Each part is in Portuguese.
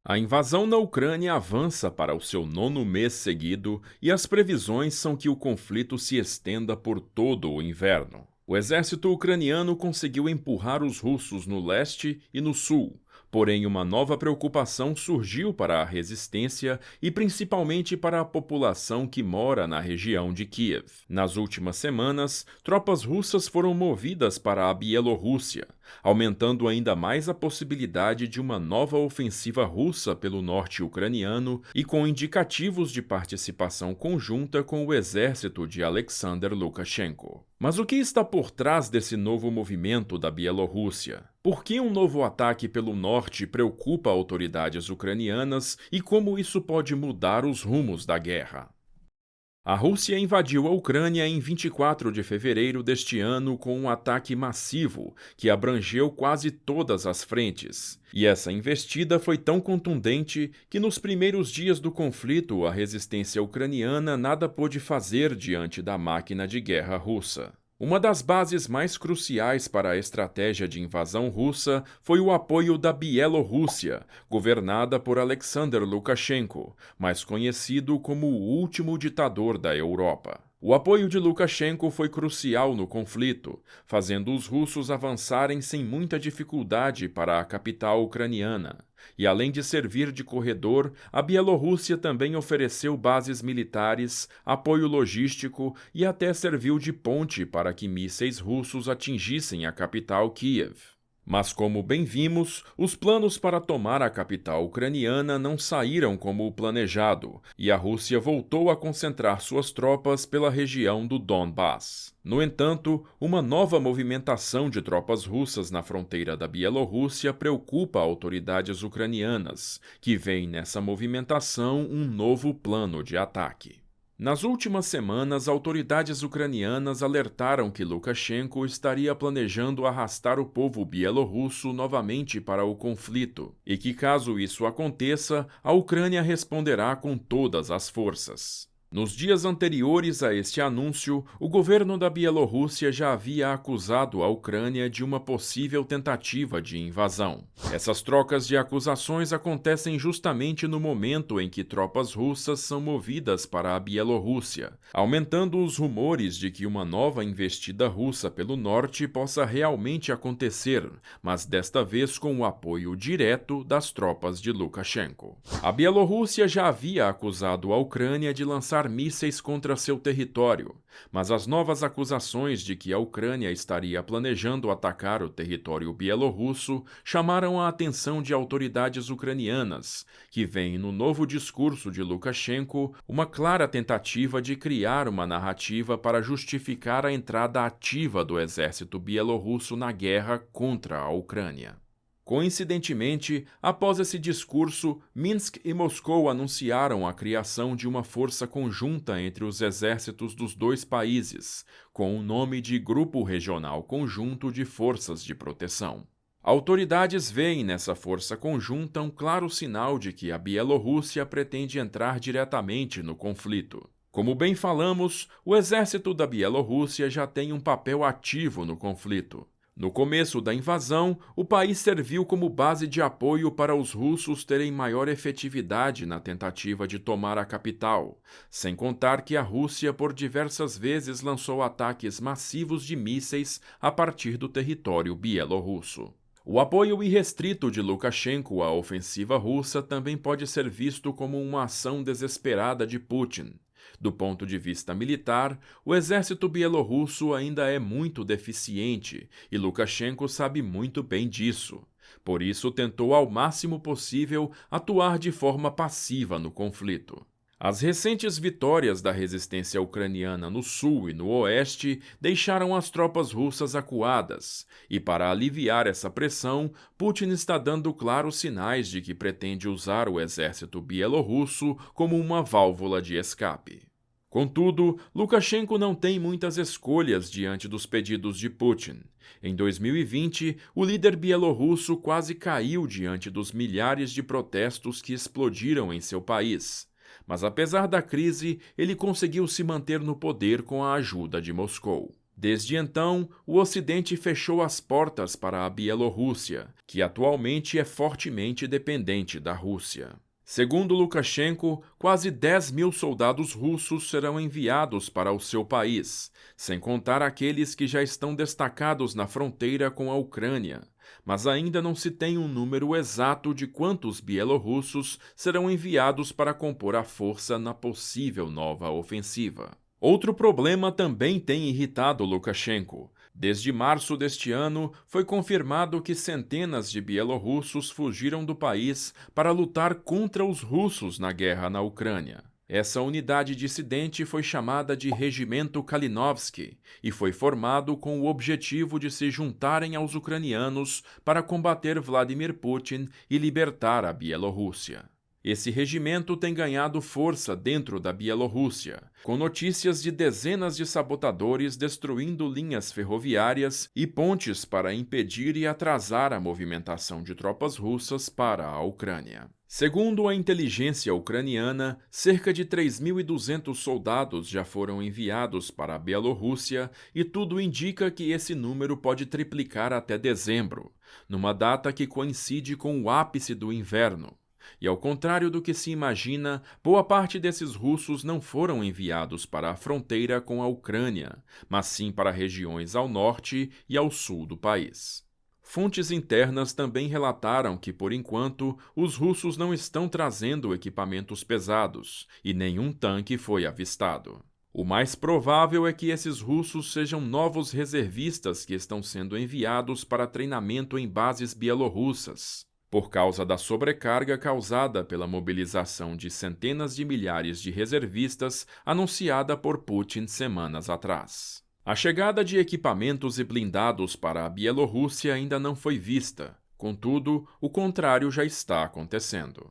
A invasão na Ucrânia avança para o seu nono mês seguido e as previsões são que o conflito se estenda por todo o inverno. O exército ucraniano conseguiu empurrar os russos no leste e no sul, porém uma nova preocupação surgiu para a resistência e principalmente para a população que mora na região de Kiev. Nas últimas semanas, tropas russas foram movidas para a Bielorrússia, aumentando ainda mais a possibilidade de uma nova ofensiva russa pelo norte ucraniano e com indicativos de participação conjunta com o exército de Alexander Lukashenko. Mas o que está por trás desse novo movimento da Bielorrússia? Por que um novo ataque pelo norte preocupa autoridades ucranianas e como isso pode mudar os rumos da guerra? A Rússia invadiu a Ucrânia em 24 de fevereiro deste ano com um ataque massivo que abrangeu quase todas as frentes. E essa investida foi tão contundente que nos primeiros dias do conflito a resistência ucraniana nada pôde fazer diante da máquina de guerra russa. Uma das bases mais cruciais para a estratégia de invasão russa foi o apoio da Bielorrússia, governada por Alexander Lukashenko, mais conhecido como o último ditador da Europa. O apoio de Lukashenko foi crucial no conflito, fazendo os russos avançarem sem muita dificuldade para a capital ucraniana. E além de servir de corredor, a Bielorrússia também ofereceu bases militares, apoio logístico e até serviu de ponte para que mísseis russos atingissem a capital Kiev. Mas como bem vimos, os planos para tomar a capital ucraniana não saíram como planejado, e a Rússia voltou a concentrar suas tropas pela região do Donbas. No entanto, uma nova movimentação de tropas russas na fronteira da Bielorrússia preocupa autoridades ucranianas, que veem nessa movimentação um novo plano de ataque. Nas últimas semanas, autoridades ucranianas alertaram que Lukashenko estaria planejando arrastar o povo bielorrusso novamente para o conflito, e que, caso isso aconteça, a Ucrânia responderá com todas as forças. Nos dias anteriores a este anúncio, o governo da Bielorrússia já havia acusado a Ucrânia de uma possível tentativa de invasão. Essas trocas de acusações acontecem justamente no momento em que tropas russas são movidas para a Bielorrússia, aumentando os rumores de que uma nova investida russa pelo norte possa realmente acontecer, mas desta vez com o apoio direto das tropas de Lukashenko. A Bielorrússia já havia acusado a Ucrânia de lançar mísseis contra seu território, mas as novas acusações de que a Ucrânia estaria planejando atacar o território bielorrusso chamaram a atenção de autoridades ucranianas, que veem no novo discurso de Lukashenko uma clara tentativa de criar uma narrativa para justificar a entrada ativa do exército bielorrusso na guerra contra a Ucrânia. Coincidentemente, após esse discurso, Minsk e Moscou anunciaram a criação de uma força conjunta entre os exércitos dos dois países, com o nome de Grupo Regional Conjunto de Forças de Proteção. Autoridades veem nessa força conjunta um claro sinal de que a Bielorrússia pretende entrar diretamente no conflito. Como bem falamos, o exército da Bielorrússia já tem um papel ativo no conflito. No começo da invasão, o país serviu como base de apoio para os russos terem maior efetividade na tentativa de tomar a capital, sem contar que a Rússia por diversas vezes lançou ataques massivos de mísseis a partir do território bielorrusso. O apoio irrestrito de Lukashenko à ofensiva russa também pode ser visto como uma ação desesperada de Putin. Do ponto de vista militar, o exército bielorrusso ainda é muito deficiente e Lukashenko sabe muito bem disso. Por isso, tentou ao máximo possível atuar de forma passiva no conflito. As recentes vitórias da resistência ucraniana no sul e no oeste deixaram as tropas russas acuadas, e para aliviar essa pressão, Putin está dando claros sinais de que pretende usar o exército bielorrusso como uma válvula de escape. Contudo, Lukashenko não tem muitas escolhas diante dos pedidos de Putin. Em 2020, o líder bielorrusso quase caiu diante dos milhares de protestos que explodiram em seu país. Mas apesar da crise, ele conseguiu se manter no poder com a ajuda de Moscou. Desde então, o Ocidente fechou as portas para a Bielorrússia, que atualmente é fortemente dependente da Rússia. Segundo Lukashenko, quase 10.000 soldados russos serão enviados para o seu país, sem contar aqueles que já estão destacados na fronteira com a Ucrânia. Mas ainda não se tem um número exato de quantos bielorrussos serão enviados para compor a força na possível nova ofensiva. Outro problema também tem irritado Lukashenko. Desde março deste ano, foi confirmado que centenas de bielorrussos fugiram do país para lutar contra os russos na guerra na Ucrânia. Essa unidade dissidente foi chamada de Regimento Kalinovsky e foi formado com o objetivo de se juntarem aos ucranianos para combater Vladimir Putin e libertar a Bielorrússia. Esse regimento tem ganhado força dentro da Bielorrússia, com notícias de dezenas de sabotadores destruindo linhas ferroviárias e pontes para impedir e atrasar a movimentação de tropas russas para a Ucrânia. Segundo a inteligência ucraniana, cerca de 3.200 soldados já foram enviados para a Bielorrússia e tudo indica que esse número pode triplicar até dezembro, numa data que coincide com o ápice do inverno. E ao contrário do que se imagina, boa parte desses russos não foram enviados para a fronteira com a Ucrânia, mas sim para regiões ao norte e ao sul do país. Fontes internas também relataram que, por enquanto, os russos não estão trazendo equipamentos pesados e nenhum tanque foi avistado. O mais provável é que esses russos sejam novos reservistas que estão sendo enviados para treinamento em bases bielorrussas, por causa da sobrecarga causada pela mobilização de centenas de milhares de reservistas anunciada por Putin semanas atrás. A chegada de equipamentos e blindados para a Bielorrússia ainda não foi vista, contudo, o contrário já está acontecendo.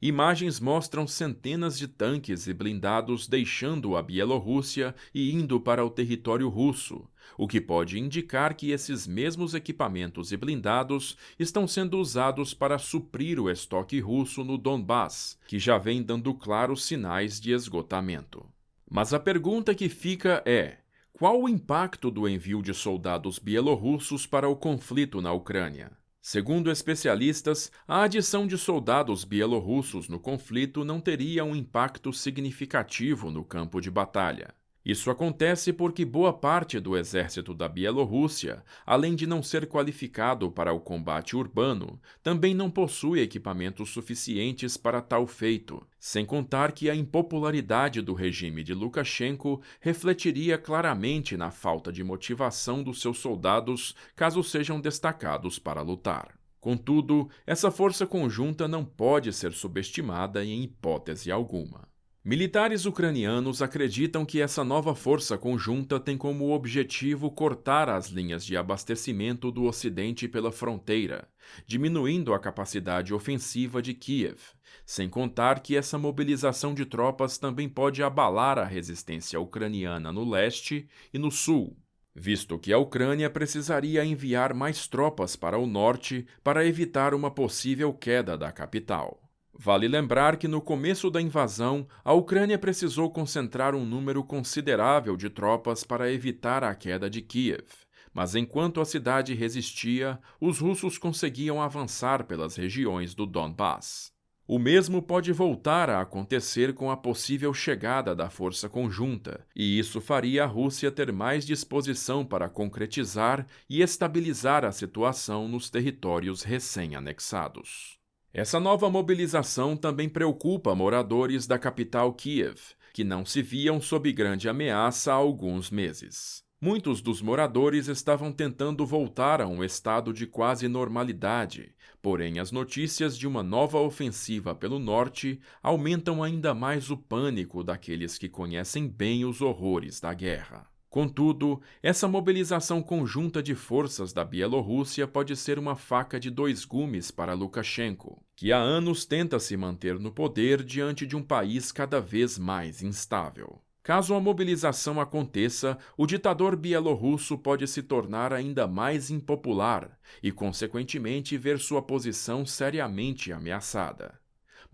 Imagens mostram centenas de tanques e blindados deixando a Bielorrússia e indo para o território russo, o que pode indicar que esses mesmos equipamentos e blindados estão sendo usados para suprir o estoque russo no Donbass, que já vem dando claros sinais de esgotamento. Mas a pergunta que fica é: qual o impacto do envio de soldados bielorrussos para o conflito na Ucrânia? Segundo especialistas, a adição de soldados bielorrussos no conflito não teria um impacto significativo no campo de batalha. Isso acontece porque boa parte do exército da Bielorrússia, além de não ser qualificado para o combate urbano, também não possui equipamentos suficientes para tal feito, sem contar que a impopularidade do regime de Lukashenko refletiria claramente na falta de motivação dos seus soldados caso sejam destacados para lutar. Contudo, essa força conjunta não pode ser subestimada em hipótese alguma. Militares ucranianos acreditam que essa nova força conjunta tem como objetivo cortar as linhas de abastecimento do Ocidente pela fronteira, diminuindo a capacidade ofensiva de Kiev, sem contar que essa mobilização de tropas também pode abalar a resistência ucraniana no leste e no sul, visto que a Ucrânia precisaria enviar mais tropas para o norte para evitar uma possível queda da capital. Vale lembrar que no começo da invasão, a Ucrânia precisou concentrar um número considerável de tropas para evitar a queda de Kiev, mas enquanto a cidade resistia, os russos conseguiam avançar pelas regiões do Donbass. O mesmo pode voltar a acontecer com a possível chegada da força conjunta, e isso faria a Rússia ter mais disposição para concretizar e estabilizar a situação nos territórios recém-anexados. Essa nova mobilização também preocupa moradores da capital Kiev, que não se viam sob grande ameaça há alguns meses. Muitos dos moradores estavam tentando voltar a um estado de quase normalidade, porém as notícias de uma nova ofensiva pelo norte aumentam ainda mais o pânico daqueles que conhecem bem os horrores da guerra. Contudo, essa mobilização conjunta de forças da Bielorrússia pode ser uma faca de dois gumes para Lukashenko, que há anos tenta se manter no poder diante de um país cada vez mais instável. Caso a mobilização aconteça, o ditador bielorrusso pode se tornar ainda mais impopular e, consequentemente, ver sua posição seriamente ameaçada.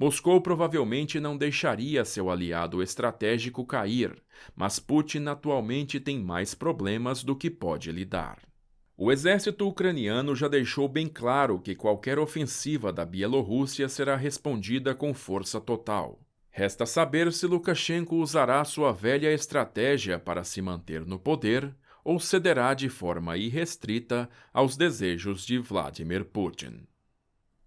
Moscou provavelmente não deixaria seu aliado estratégico cair, mas Putin atualmente tem mais problemas do que pode lidar. O exército ucraniano já deixou bem claro que qualquer ofensiva da Bielorrússia será respondida com força total. Resta saber se Lukashenko usará sua velha estratégia para se manter no poder ou cederá de forma irrestrita aos desejos de Vladimir Putin.